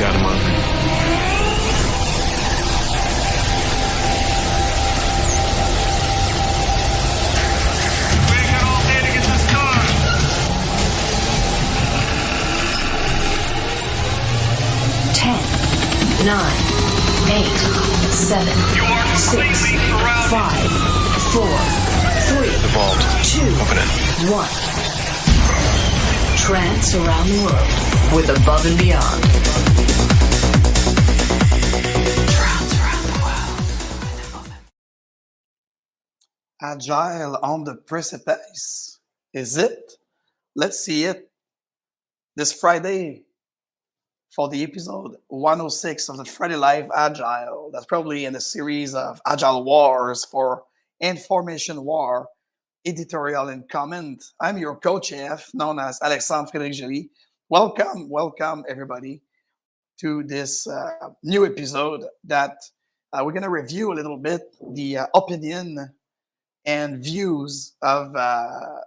got him on. Nine, 8, 7, 6, 5, 4, 3, The vault. 2, Open it. 1. Trance around the world with Above and Beyond. Trance around the world. Agile on the Precipice. Is it? Let's see it this Friday for the episode 106 of the Friday Live Agile. That's probably in the series of Agile Wars for Information War, editorial and comment. I'm your co-chef, known as Alexandre Frédéric Joly. Welcome everybody to this new episode that we're going to review a little bit the opinion and views of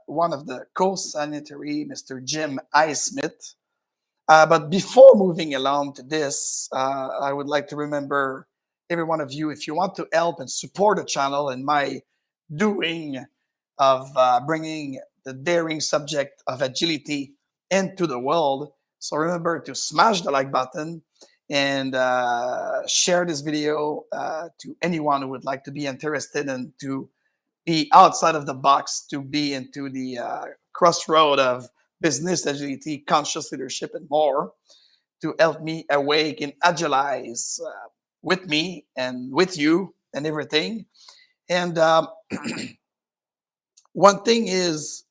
one of the co-signatory, Mr. Jim Highsmith. But before moving along to this, I would like to remember every one of you, if you want to help and support the channel and my doing of bringing the daring subject of agility into the world. So remember to smash the like button and share this video to anyone who would like to be interested and to be outside of the box, to be into the crossroad of business agility, conscious leadership, and more, to help me awake and agilize with me and with you and everything. And one thing is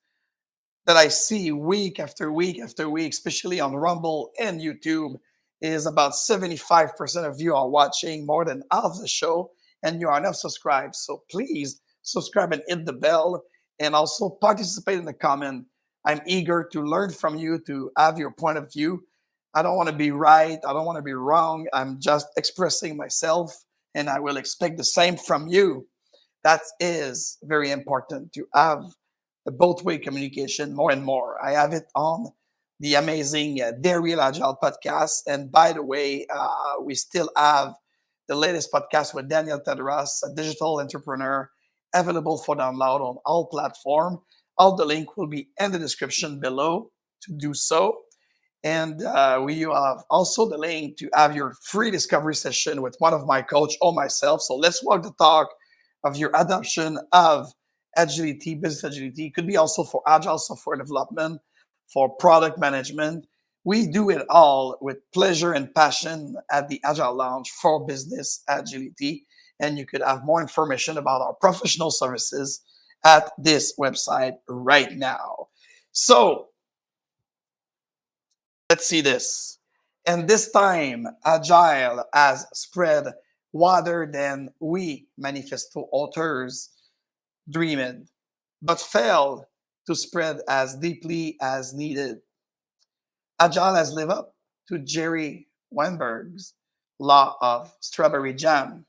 that I see week after week after week, especially on Rumble and YouTube, is about 75% of you are watching more than half the show, and you are not subscribed. So please subscribe and hit the bell, and also participate in the comment. I'm eager to learn from you, to have your point of view. I don't want to be right. I don't want to be wrong. I'm just expressing myself, and I will expect the same from you. That is very important, to have a both-way communication more and more. I have it on the amazing The Real Agile podcast. And by the way, we still have the latest podcast with Daniel Tedros, a digital entrepreneur, available for download on all platforms. All the link will be in the description below to do so. And we have also the link to have your free discovery session with one of my coach or myself. So let's walk the talk of your adoption of agility, business agility. It could be also for agile software development, for product management. We do it all with pleasure and passion at the Agile Lounge for business agility. And you could have more information about our professional services at this website right now. So let's see this. And this time, Agile has spread wider than we Manifesto authors dreamed, but failed to spread as deeply as needed. Agile has lived up to Jerry Weinberg's law of strawberry jam.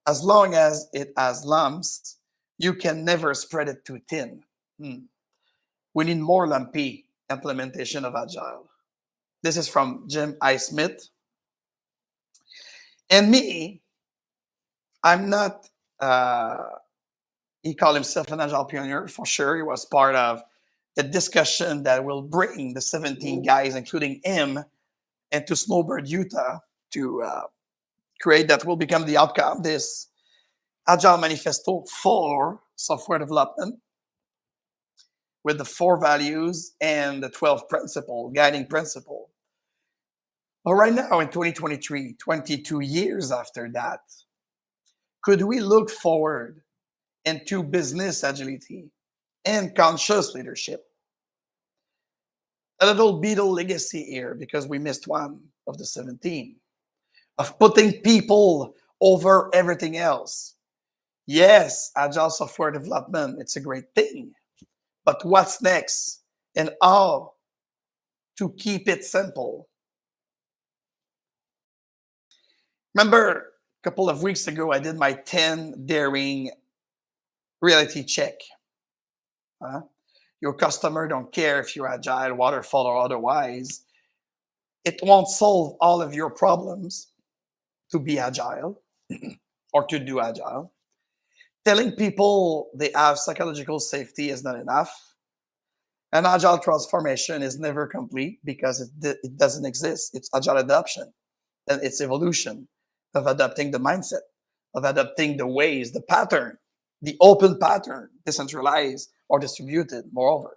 As long as it has lumps, you can never spread it too thin. We need more lumpy implementation of Agile. This is from Jim Highsmith. And me, I'm not, he called himself an Agile pioneer for sure. He was part of the discussion that will bring the 17 guys, including him, into Snowbird, Utah, to create that will become the outcome, this Agile Manifesto for software development, with the 4 values and the 12 guiding principle. But right now in 2023, 22 years after that, could we look forward into business agility and conscious leadership? A little Beedle legacy here, because we missed one of the 17, of putting people over everything else. Yes, agile software development, it's a great thing. But what's next? And how to keep it simple? Remember, a couple of weeks ago, I did my 10 daring reality check. Your customer don't care if you're agile, waterfall, or otherwise. It won't solve all of your problems to be agile or to do agile. Telling people they have psychological safety is not enough. An agile transformation is never complete because it doesn't exist. It's agile adoption and it's evolution of adapting the mindset, of adapting the ways, the pattern, the open pattern, decentralized or distributed, moreover.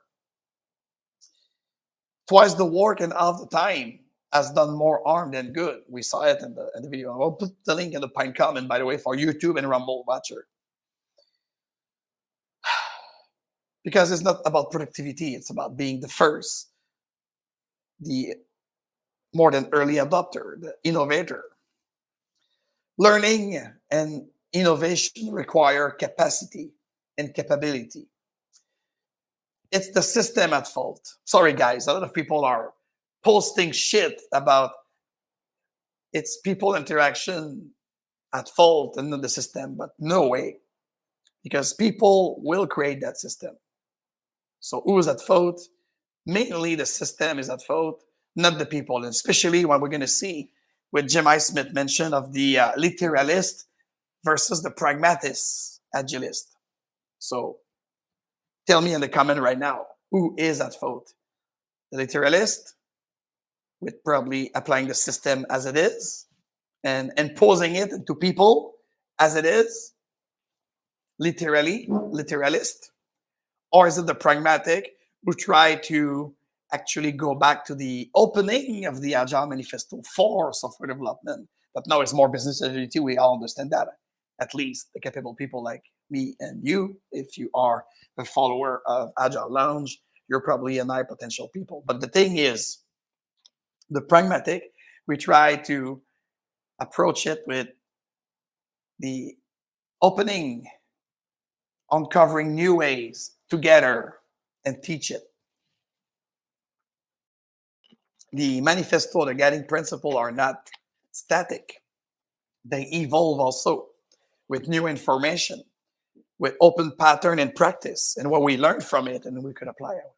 Twice the work and half the time has done more harm than good. We saw it in the video. I'll put the link in the pine comment, by the way, for YouTube and Rumble Watcher. Because it's not about productivity, it's about being the first, the more than early adopter, the innovator. Learning and innovation require capacity and capability. It's the system at fault. Sorry, guys, a lot of people are posting shit about it's people interaction at fault and not the system, but no way, because people will create that system. So who is at fault? Mainly the system is at fault, not the people, and especially what we're going to see with Jim Highsmith mention of the literalist versus the pragmatist agilist. So tell me in the comment right now, who is at fault? The literalist, with probably applying the system as it is and imposing it into people as it is, literalist, or is it the pragmatic who try to actually go back to the opening of the Agile Manifesto for software development, but now it's more business agility. We all understand that, at least the capable people like me and you. If you are a follower of Agile Lounge, you're probably an high potential people. But the thing is, the pragmatic, we try to approach it with the opening, uncovering new ways together and teach it. The manifesto, the guiding principle are not static. They evolve also with new information, with open pattern and practice, and what we learned from it, and we could apply it.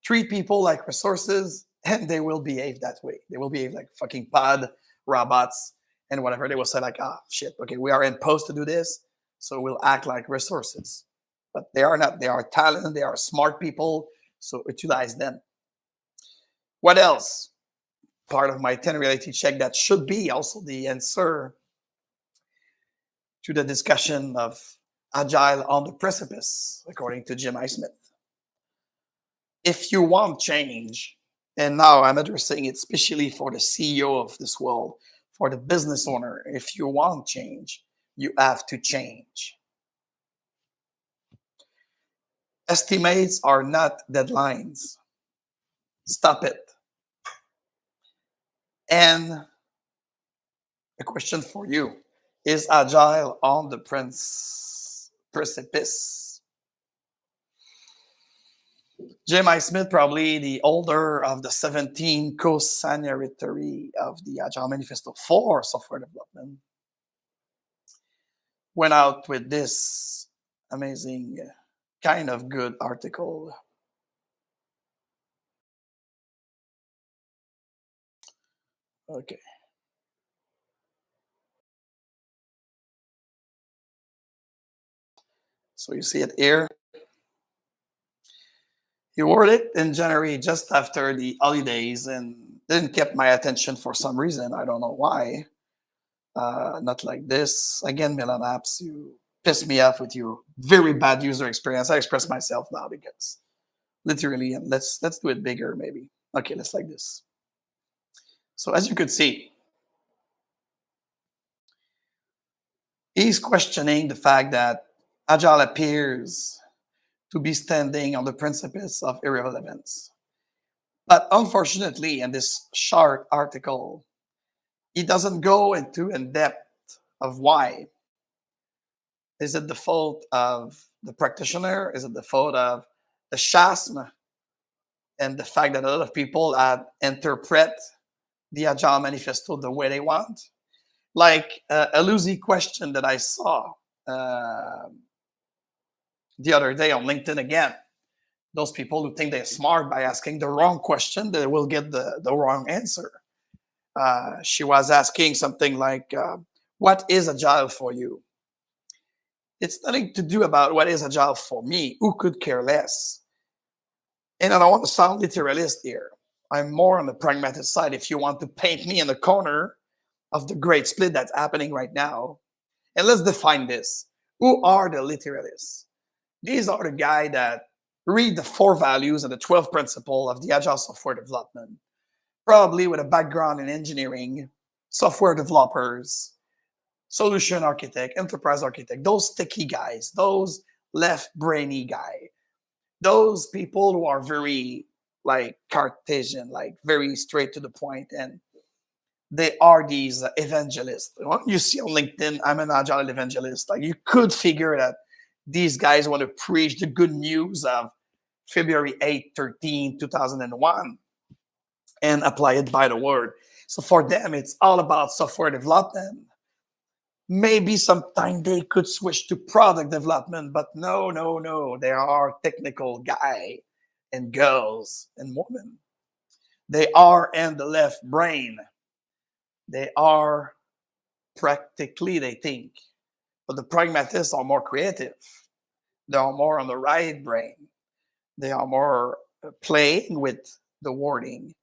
Treat people like resources, and they will behave that way. They will behave like fucking pod, robots, and whatever. They will say like, ah, shit, okay, we are imposed to do this, so we'll act like resources. But they are not. They are talent. They are smart people, so utilize them. What else? Part of my 10 reality check that should be also the answer to the discussion of Agile on the Precipice, according to Jim Highsmith. If you want change, and now I'm addressing it especially for the CEO of this world, for the business owner, if you want change, you have to change. Estimates are not deadlines. Stop it. And a question for you. Is Agile on the precipice? Jim Highsmith, probably the older of the 17 co-signatory of the Agile Manifesto for software development, went out with this amazing, kind of good article. Okay. So you see it here. He wrote it in January, just after the holidays, and didn't get my attention for some reason. I don't know why. Not like this. Again, Milan Apps, you piss me off with your very bad user experience. I express myself now because literally, and let's do it bigger maybe. Okay, let's like this. So as you could see, he's questioning the fact that Agile appears to be standing on the precipice of irrelevance. But unfortunately, in this short article, he doesn't go into in depth of why. Is it the fault of the practitioner? Is it the fault of the Chasm and the fact that a lot of people interpret the Agile Manifesto the way they want? Like a Lucy question that I saw the other day on LinkedIn again. Those people who think they're smart by asking the wrong question, they will get the wrong answer. She was asking something like, what is Agile for you? It's nothing to do about what is Agile for me. Who could care less? And I don't want to sound literalist here. I'm more on the pragmatic side. If you want to paint me in the corner of the great split that's happening right now, and let's define this. Who are the literalists? These are the guys that read the 4 values and the 12 principles of the Agile software development, probably with a background in engineering, software developers, solution architect, enterprise architect, those sticky guys, those left brainy guys, those people who are very like Cartesian, like very straight to the point, and they are these evangelists. You see on LinkedIn, I'm an Agile evangelist. Like you could figure that these guys want to preach the good news of February 8, 13, 2001 and apply it by the word. So for them, it's all about software development. Maybe sometime they could switch to product development, but no. They are technical guy and girls and women. They are in the left brain. They are practically, they think. But the pragmatists are more creative. They are more on the right brain. They are more playing with the wording.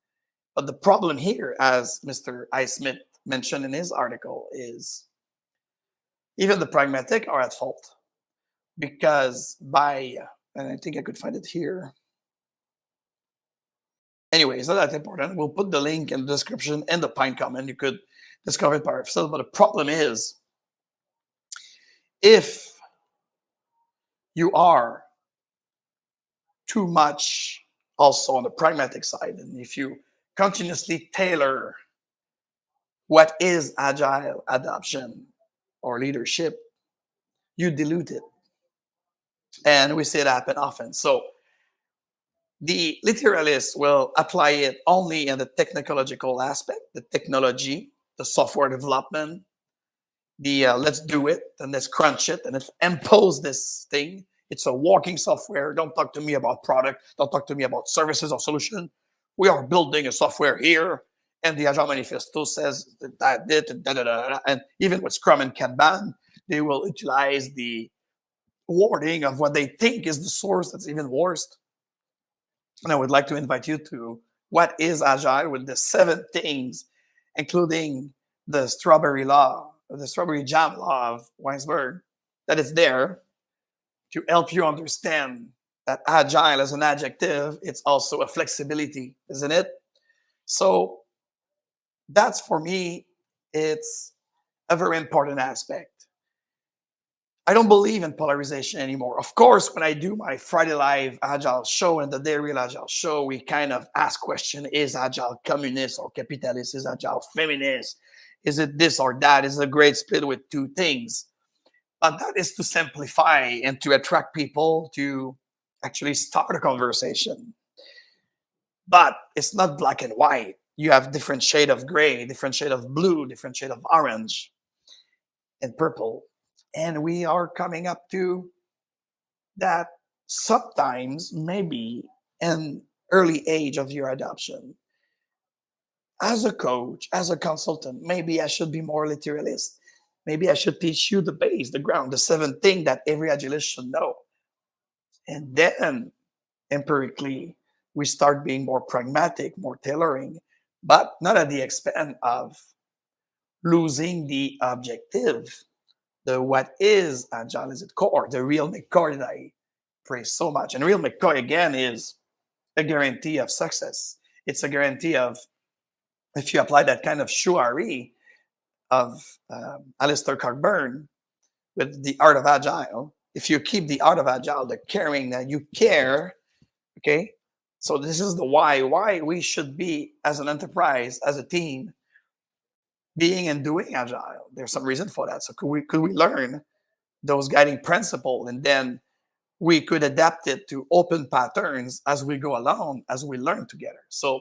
But the problem here, as Mr. Highsmith mentioned in his article, is even the pragmatic are at fault. Because and I think I could find it here. Anyway, it's not that important. We'll put the link in the description and the pine comment. You could discover it by yourself. But the problem is, if you are too much also on the pragmatic side, and if you continuously tailor what is Agile adoption or leadership, you dilute it. And we see it happen often. So the literalists will apply it only in the technological aspect, the technology, the software development, the let's do it and let's crunch it and let's impose this thing. It's a walking software. Don't talk to me about product. Don't talk to me about services or solution. We are building a software here. And the Agile Manifesto says that, and even with Scrum and Kanban, they will utilize the wording of what they think is the source that's even worse. And I would like to invite you to what is Agile with the 7 things, including the strawberry law, the strawberry jam law of Weinberg, that is there to help you understand that Agile as an adjective, it's also a flexibility, isn't it? So that's, for me, it's a very important aspect. I don't believe in polarization anymore. Of course, when I do my Friday Live Agile show and the Day Real Agile show, we kind of ask question, is Agile communist or capitalist? Is Agile feminist? Is it this or that? Is it a great split with 2 things? But that is to simplify and to attract people to actually start a conversation. But it's not black and white. You have different shade of gray, different shade of blue, different shade of orange and purple. And we are coming up to that sometimes, maybe in early age of your adoption. As a coach, as a consultant, maybe I should be more literalist. Maybe I should teach you the base, the ground, the 7 things that every agilist should know. And then empirically, we start being more pragmatic, more tailoring, but not at the expense of losing the objective. The what is Agile is its core, the real McCoy that I praise so much. And real McCoy, again, is a guarantee of success. It's a guarantee of, if you apply that kind of shuari of Alistair Cockburn with the art of Agile, if you keep the art of Agile, the caring that you care, okay? So this is the why we should be, as an enterprise, as a team, being and doing Agile. There's some reason for that. So could we learn those guiding principles, and then we could adapt it to open patterns as we go along, as we learn together. So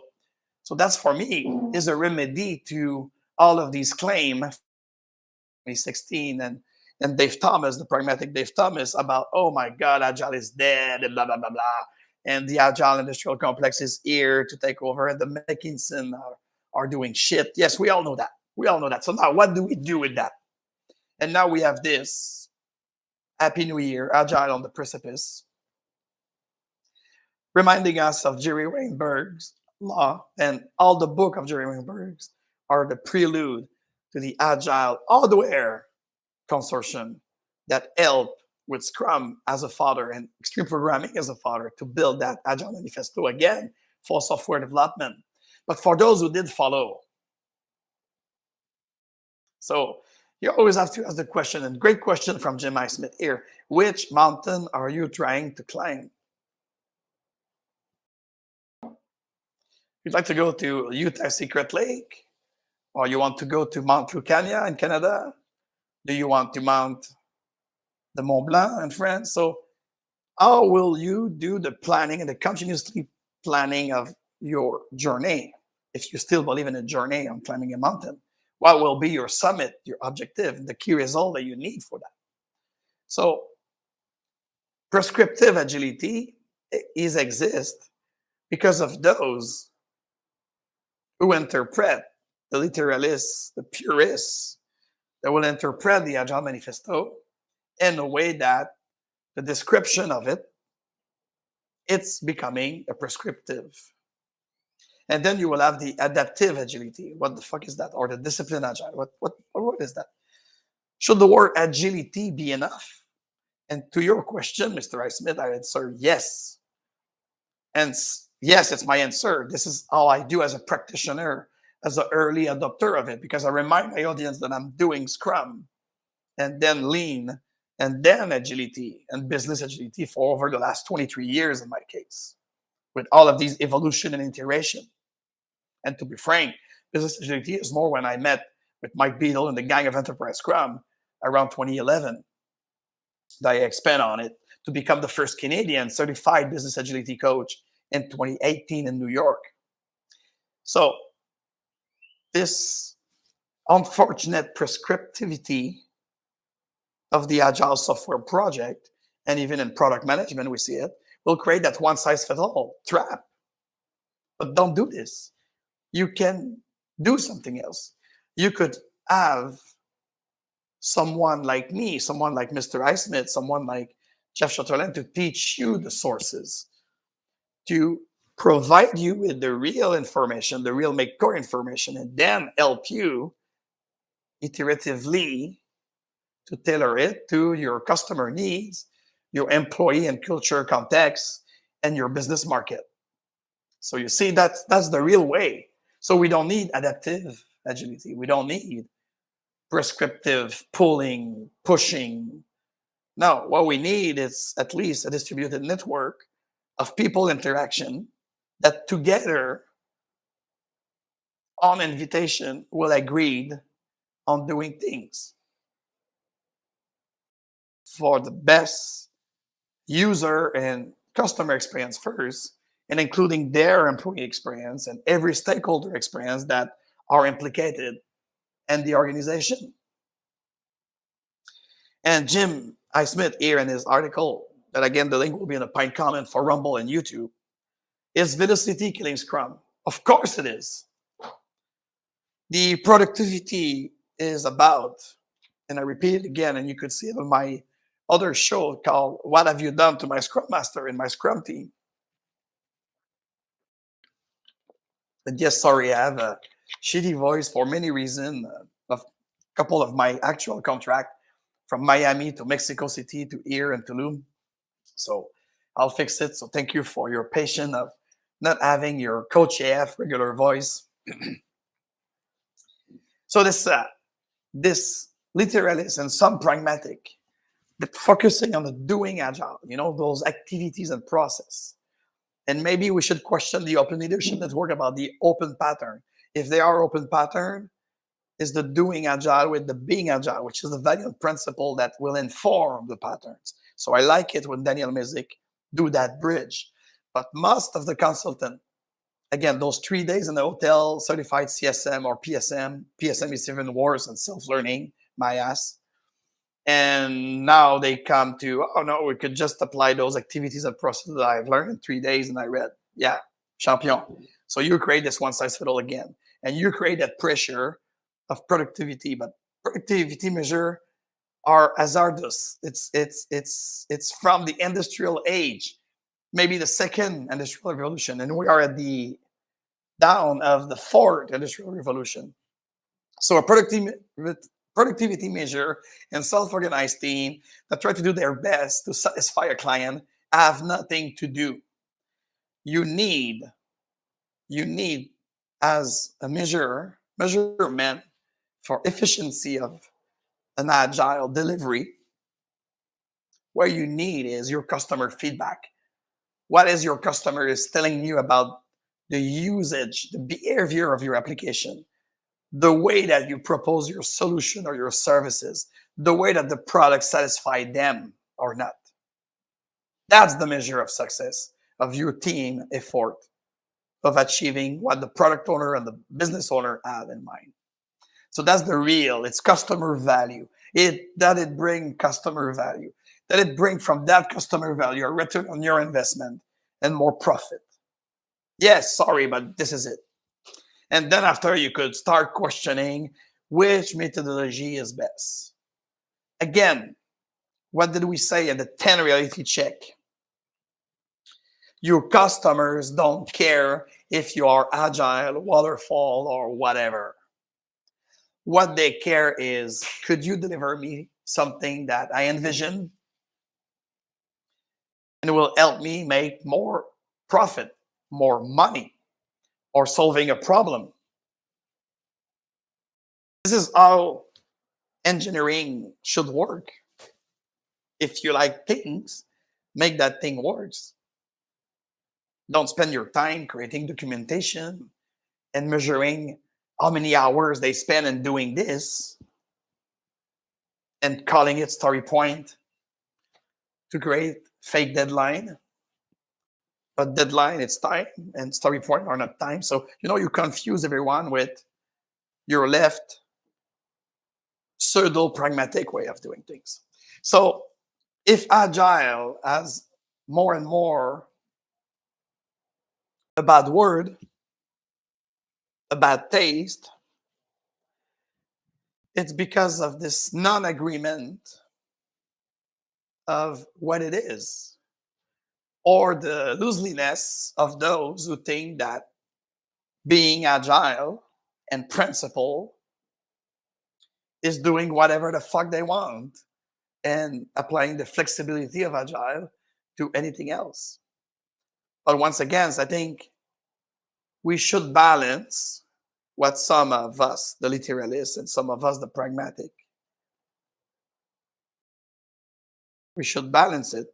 that's, for me, is a remedy to all of these claims, 2016, and Dave Thomas, the pragmatic Dave Thomas, about, oh my God, Agile is dead, and blah, blah, blah, blah. and the Agile Industrial Complex is here to take over, and the McKinsey are doing shit. Yes, we all know that. We all know that. So now what do we do with that? And now we have this. Happy New Year, Agile on the Precipice, reminding us of Jerry Weinberg's law, and all the book of Jerry Weinberg's are the prelude to the Agile Hardware Consortium that helped with SCRUM as a father and extreme programming as a father to build that Agile Manifesto again for software development. But for those who did follow, so you always have to ask the question, and great question from Jim Highsmith here, which mountain are you trying to climb? You'd like to go to Utah Secret Lake, or you want to go to Mount Lucania in Canada? Do you want to mount the Mont Blanc in France? So how will you do the planning and the continuously planning of your journey? If you still believe in a journey on climbing a mountain, what will be your summit, your objective, the key result that you need for that? So prescriptive agility exists because of those who interpret the literalists, the purists, that will interpret the Agile Manifesto in a way that the description of it, it's becoming a prescriptive. And then you will have the adaptive agility. What the fuck is that? Or the discipline agile. What is that? Should the word agility be enough? And to your question, Mr. Highsmith, I answer yes. And yes, it's my answer. This is how I do as a practitioner, as an early adopter of it, because I remind my audience that I'm doing SCRUM and then Lean and then agility and business agility for over the last 23 years in my case, with all of these evolution and iteration. And to be frank, business agility is more when I met with Mike Beedle and the gang of Enterprise SCRUM around 2011 that I expand on it to become the first Canadian certified business agility coach in 2018 in New York. So this unfortunate prescriptivity of the Agile software project, and even in product management, we see it, will create that one-size-fits-all trap. But don't do this. You can do something else. You could have someone like me, someone like Mr. Highsmith, someone like Jeff Sutherland to teach you the sources, to provide you with the real information, the real make core information, and then help you iteratively to tailor it to your customer needs, your employee and culture context, and your business market. So you see, that's the real way. So we don't need adaptive agility. We don't need prescriptive pulling, pushing. No, what we need is at least a distributed network of people interaction that together on invitation will agree on doing things for the best user and customer experience first, and including their employee experience and every stakeholder experience that are implicated in the organization. And Jim Highsmith here in his article, that again, the link will be in a pinned comment for Rumble and YouTube, is velocity killing SCRUM? Of course it is. The productivity is about, and I repeat it again, and you could see it on my other show called What Have You Done to My Scrum Master in my Scrum team. And yes, sorry, I have a shitty voice for many reasons. A couple of my actual contract from Miami to Mexico City to here and Túlum. So I'll fix it. So thank you for your patience of not having your Coach AF regular voice. So this literalist and some pragmatic, but focusing on the doing agile, those activities and process. And maybe we should question the open leadership network about the open pattern. If they are open pattern, is the doing agile with the being agile, which is the value and principle that will inform the patterns. So I like it when Daniel Mizik do that bridge. But most of the consultant, again, those 3 days in the hotel, certified CSM or PSM is even worse than self-learning, my ass. And now they come to, oh no, we could just apply those activities and processes that I've learned in 3 days and I read. Yeah, champion. So you create this one size fits all again. And you create that pressure of productivity, but productivity measure are hazardous. It's from the industrial age, maybe the second industrial revolution, and we are at the down of the fourth industrial revolution. So a productivity measure and self-organized team that try to do their best to satisfy a client have nothing to do. You need as a measurement for efficiency of an agile delivery, where you need is your customer feedback. What is your customer is telling you about the usage, the behavior of your application, the way that you propose your solution or your services, the way that the product satisfies them or not. That's the measure of success of your team effort of achieving what the product owner and the business owner have in mind. So that's the real, it's customer value. It bring customer value, that it bring from that customer value a return on your investment and more profit. Yes, sorry, but this is it. And then after you could start questioning which methodology is best. Again, what did we say in the 10 reality check? Your customers don't care if you are agile, waterfall, or whatever. What they care is, could you deliver me something that I envision and it will help me make more profit, more money, or solving a problem? This is how engineering should work. If you like things, make that thing work. Don't spend your time creating documentation and measuring how many hours they spend in doing this and calling it story point to create fake deadline. But deadline, it's time, and story point are not time. So, you confuse everyone with your left pseudo pragmatic way of doing things. So if agile has more and more a bad word, a bad taste, it's because of this non-agreement of what it is, or the looseliness of those who think that being agile and principle is doing whatever the fuck they want and applying the flexibility of agile to anything else. But once again, I think we should balance what some of us, the literalists, and some of us, the pragmatic, we should balance it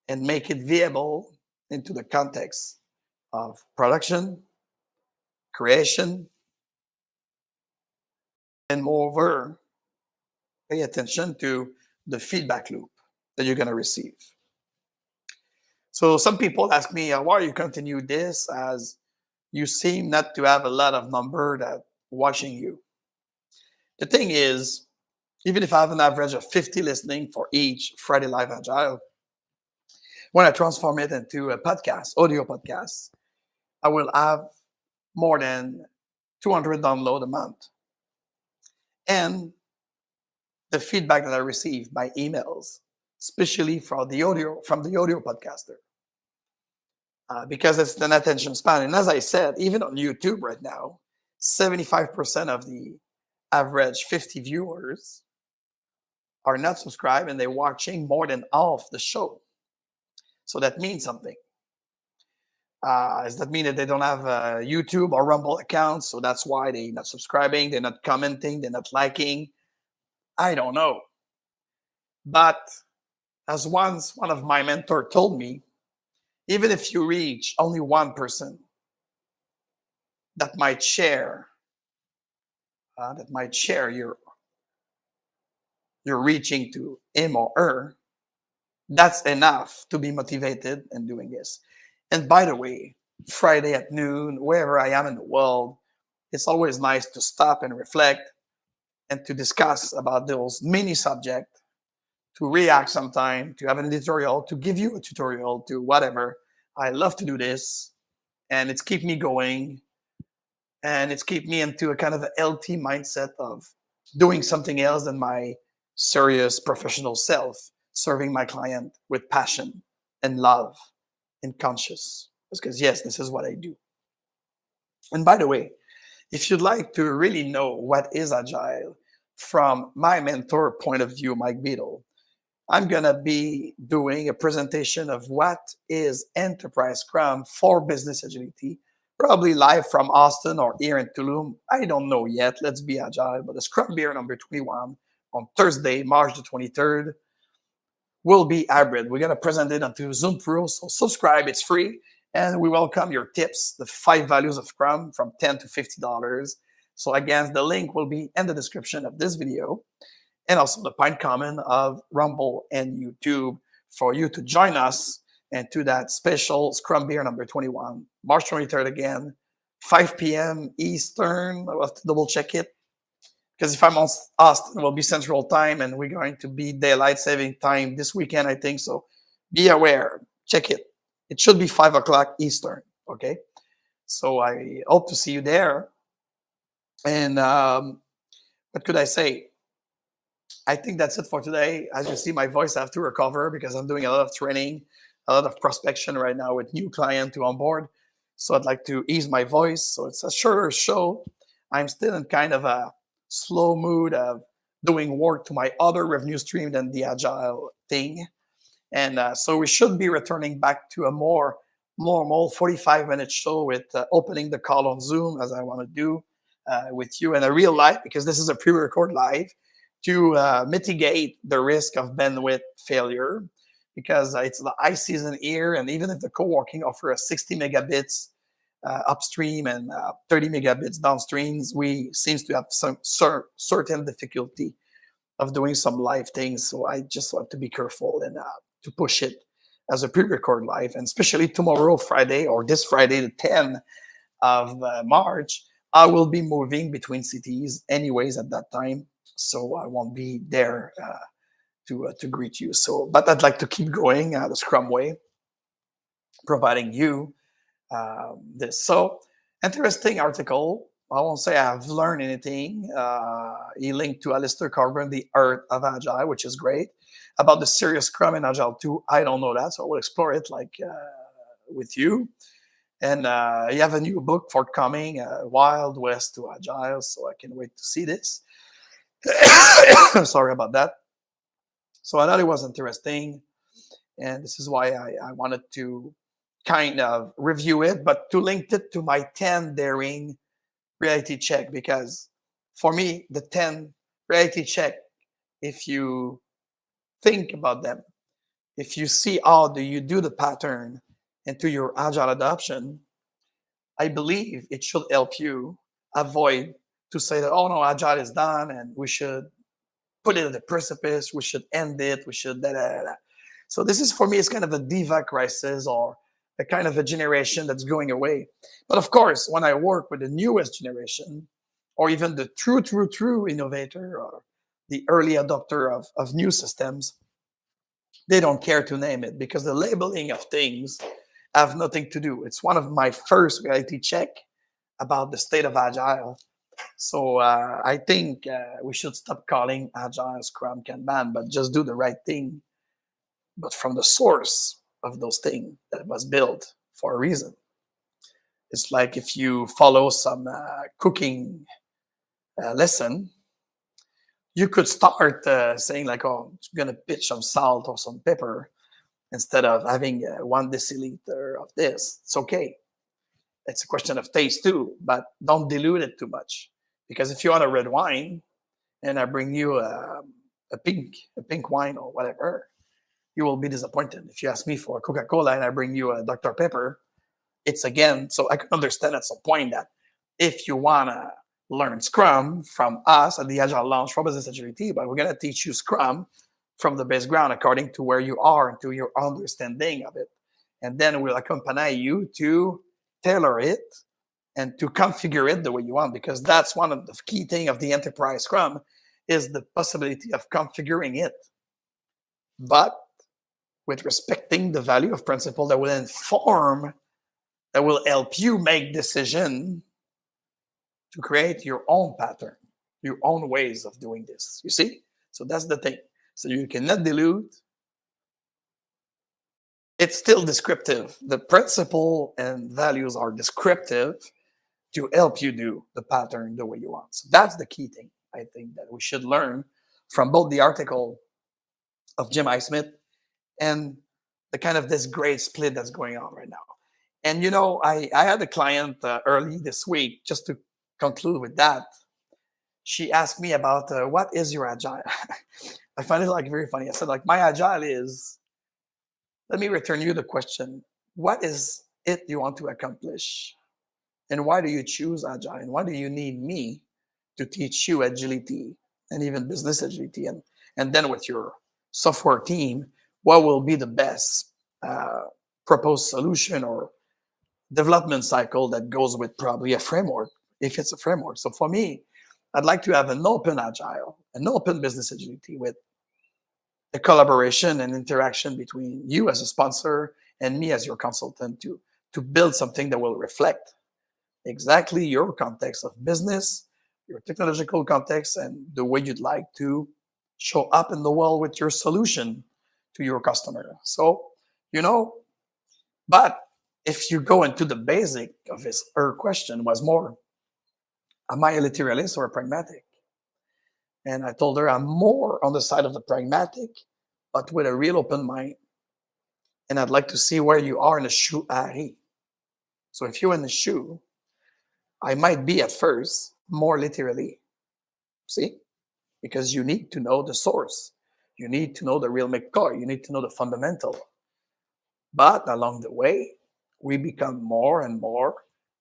and make it viable into the context of production, creation, and moreover, pay attention to the feedback loop that you're going to receive. So some people ask me, why you continue this, as you seem not to have a lot of number that watching you. The thing is, even if I have an average of 50 listening for each Friday Live Agile, when I transform it into a podcast, audio podcast, I will have more than 200 downloads a month. And the feedback that I receive by emails, especially from the audio podcaster, because it's an attention span. And as I said, even on YouTube right now, 75% of the average 50 viewers are not subscribed, and they're watching more than half the show. So that means something. Does that mean that they don't have a YouTube or Rumble account? So that's why they're not subscribing, they're not commenting, they're not liking. I don't know. But as once one of my mentors told me, even if you reach only one person that might share you're reaching to him or her, that's enough to be motivated in doing this. And by the way, Friday at noon, wherever I am in the world, it's always nice to stop and reflect and to discuss about those mini subjects, to react sometime, to have an editorial, to give you a tutorial, to whatever. I love to do this, and it's keep me going, and it's keep me into a kind of a healthy mindset of doing something else than my serious professional self, serving my client with passion and love and conscious. Because yes, this is what I do. And by the way, if you'd like to really know what is Agile from my mentor point of view, Mike Beedle, I'm going to be doing a presentation of what is Enterprise Scrum for Business Agility, probably live from Austin or here in Túlum. I don't know yet. Let's be agile. But the Scrum Beer number 21 on Thursday, March the 23rd, will be hybrid. We're going to present it onto Zoom Pro, so subscribe. It's free. And we welcome your tips, the 5 values of Scrum from $10 to $50. So again, the link will be in the description of this video, and also the pine comment of Rumble and YouTube for you to join us and to that special Scrum Beer number 21, March 23rd again, 5 p.m. Eastern. I'll have to double check it, because if I'm on Austin, it will be Central Time, and we're going to be daylight saving time this weekend, I think. So be aware, check it. It should be 5 o'clock Eastern, okay? So I hope to see you there. And what could I say? I think that's it for today. As you see, my voice I have to recover because I'm doing a lot of training, a lot of prospection right now with new clients to onboard. So I'd like to ease my voice. So it's a shorter show. I'm still in kind of a slow mood of doing work to my other revenue stream than the Agile thing. And so we should be returning back to a more normal 45-minute show with opening the call on Zoom, as I want to do with you in a real life, because this is a pre-record live, to mitigate the risk of bandwidth failure, because it's the high season here, and even if the co-working offer a 60 megabits upstream and 30 megabits downstreams, we seems to have some certain difficulty of doing some live things. So I just want to be careful and to push it as a pre-record live, and especially tomorrow, Friday, or this Friday, the 10th of March, I will be moving between cities anyways at that time. So I won't be there to greet you. So, but I'd like to keep going the Scrum way, providing you this. So, interesting article. I won't say I've learned anything. He linked to Alistair Cockburn, The Art of Agile, which is great. About the serious Scrum in Agile 2, I don't know that, so I will explore it with you. And you have a new book forthcoming, Wild West to Agile, so I can wait to see this. Sorry about that. So I thought it was interesting, and this is why I wanted to kind of review it, but to link it to my 10 daring reality check, because for me, the 10 reality check, if you think about them, if you see how do you do the pattern into your Agile adoption, I believe it should help you avoid to say that, oh no, Agile is done and we should put it at the precipice, we should end it, we should da da da. So this is, for me, it's kind of a diva crisis, or a kind of a generation that's going away. But of course, when I work with the newest generation, or even the true innovator, or the early adopter of new systems, they don't care to name it, because the labeling of things have nothing to do. It's one of my first reality check about the state of Agile. So I think we should stop calling Agile, Scrum, Kanban, but just do the right thing, but from the source of those things that was built for a reason. It's like if you follow some cooking lesson, you could start saying like, oh, I'm going to pitch some salt or some pepper instead of having 1 deciliter of this. It's okay. It's a question of taste too, but don't dilute it too much. Because if you want a red wine and I bring you a pink wine or whatever, you will be disappointed. If you ask me for a Coca-Cola and I bring you a Dr. Pepper, it's again, so I can understand at some point that if you want to learn Scrum from us at the Agile Lounge for Business Agility, but we're going to teach you Scrum from the base ground according to where you are and to your understanding of it. And then we'll accompany you to tailor it and to configure it the way you want, because that's one of the key things of the enterprise Scrum, is the possibility of configuring it, but with respecting the value of principle that will inform, that will help you make decision to create your own pattern, your own ways of doing this. You see? So that's the thing. So you cannot dilute. It's still descriptive. The principle and values are descriptive to help you do the pattern the way you want. So that's the key thing, I think, that we should learn from both the article of Jim Highsmith and the kind of this great split that's going on right now. And, I had a client early this week, just to conclude with that. She asked me about what is your Agile? I find it very funny. I said, my Agile is, let me return you the question. What is it you want to accomplish? And why do you choose Agile? And why do you need me to teach you agility and even business agility? And then with your software team, what will be the best proposed solution or development cycle that goes with probably a framework, if it's a framework. So for me, I'd like to have an open Agile, an open business agility with a collaboration and interaction between you as a sponsor and me as your consultant to build something that will reflect exactly your context of business, your technological context, and the way you'd like to show up in the world with your solution to your customer. So, but if you go into the basic of her question was more, am I a literalist or a pragmatic? And I told her I'm more on the side of the pragmatic, but with a real open mind. And I'd like to see where you are in the shoe, Harry. So if you're in the shoe, I might be at first more literally. See? Because you need to know the source. You need to know the real McCoy. You need to know the fundamental. But along the way, we become more and more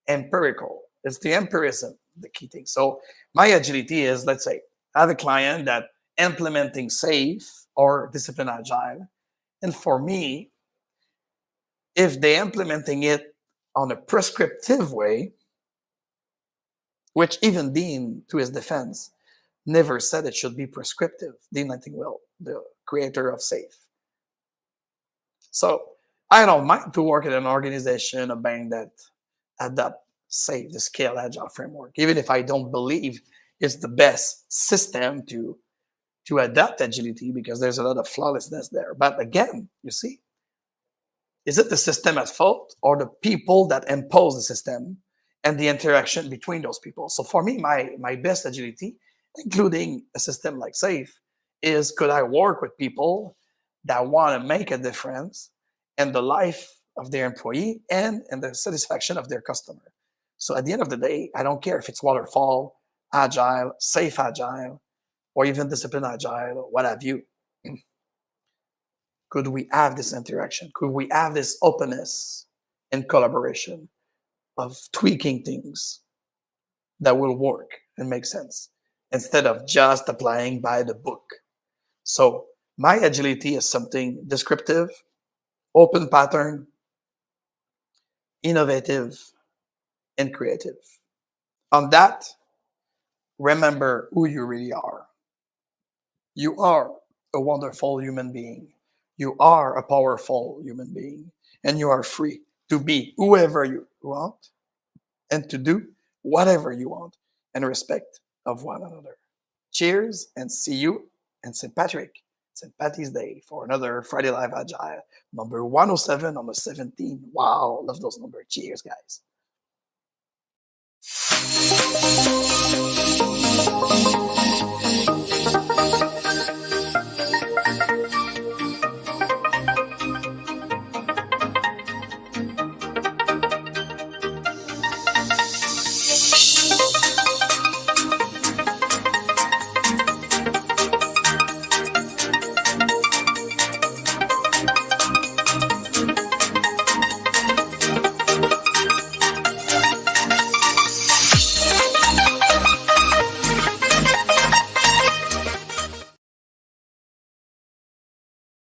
empirical. It's the empirism, the key thing. So my agility is, let's say, I have a client that implementing SAFe or Discipline Agile. And for me, if they're implementing it on a prescriptive way, which even Dean, to his defense, never said it should be prescriptive. Dean Nightingale, the creator of SAFe. So I don't mind to work at an organization, a bank that adopt SAFe, the Scale Agile framework, even if I don't believe it's the best system to adapt agility because there's a lot of flawlessness there. But again, you see, is it the system at fault or the people that impose the system and the interaction between those people? So for me, my best agility, including a system like SAFe, is could I work with people that want to make a difference in the life of their employee and in the satisfaction of their customer. So at the end of the day, I don't care if it's waterfall, Agile, SAFe Agile, or even Discipline Agile, or what have you. Could we have this interaction? Could we have this openness and collaboration of tweaking things that will work and make sense instead of just applying by the book? So my agility is something descriptive, open pattern, innovative, and creative. On that, remember who you really are. You are a wonderful human being. You are a powerful human being. And you are free to be whoever you want and to do whatever you want in respect of one another. Cheers and see you in St. Patty's Day for another Friday Live Agile, number 107 on the 17th. Wow, love those numbers. Cheers, guys.